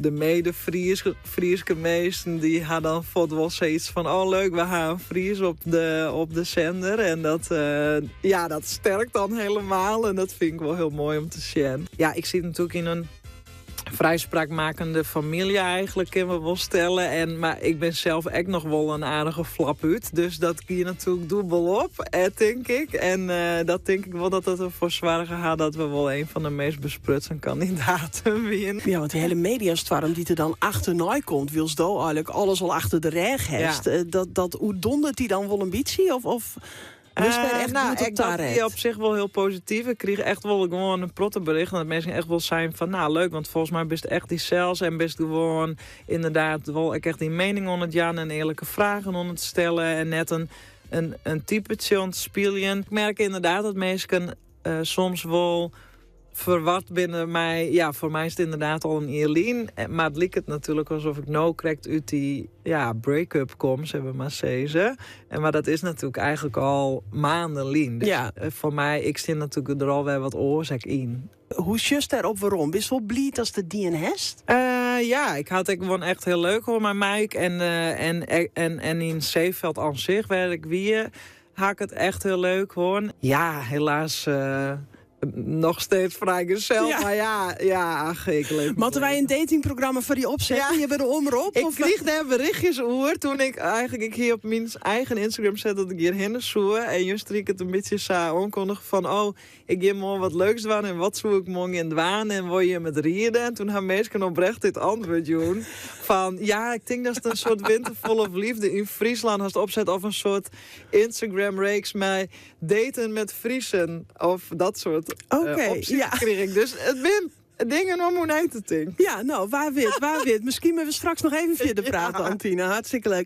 de mede-Frieske meesten, die hadden dan vond wel zoiets van, oh leuk, we gaan Fries op de zender. En dat sterkt dan helemaal. En dat vind ik wel heel mooi om te zien. Ja, ik zit natuurlijk in een vrij spraakmakende familie eigenlijk, kunnen we wel stellen. Maar ik ben zelf echt nog wel een aardige flapuut. Dus dat kun je natuurlijk dubbel op, denk ik. En dat denk ik wel dat het ervoor zwaar gaat dat we wel een van de meest besprutsen kandidaten winnen. Ja, want die hele mediastorm die er dan achterna komt, wils do eigenlijk alles al achter de reg heeft. Ja. Hoe dondert die dan wel een beetje? Of ik dacht op zich wel heel positief. Ik kreeg echt wel gewoon een prottenbericht. En dat mensen echt wel zijn van, leuk, want volgens mij best echt die zelfs en best gewoon inderdaad wel echt die mening on het Jan en eerlijke vragen on het stellen en net een typetje on het spelen. Ik merk inderdaad dat mensen soms wel verward binnen mij. Ja, voor mij is het inderdaad al een eerlien. Maar het lijkt het natuurlijk alsof ik nou correct uit die break-up kom, hebben we maar zezen. Maar dat is natuurlijk eigenlijk al maanden lien. Dus voor mij, ik zit natuurlijk er alweer wat oorzaak in. Hoe just daarop waarom? Is wel blied als de die hest? Ik had het gewoon echt heel leuk hoor, maar Mike en in Zeeveld aan zich werd ik weer. Had ik het echt heel leuk hoor. Ja, helaas. Nog steeds vrijgezel, maar ik leuk. Moeten wij een datingprogramma voor die opzetten? Ja. Je bent de omroep? Ik kreeg daar berichtjes over toen ik hier op mijn eigen Instagram zette dat ik hierheen zoe. En juist riek het een beetje zo aankondig van, ik geef morgen wat leuks doen en wat zoek ik morgen in dwaan en wil je met rieden? En toen gaan mensen oprecht dit antwoord doen van, ik denk dat het een soort wintervol of liefde in Friesland has opzet of een soort Instagram-reeks met daten met Friesen of dat soort. Kreeg ik. Dus het ben dingen om hoe te denken. Ja, nou, waar wit. Misschien moeten we straks nog even verder praten, Antina. Hartstikke leuk.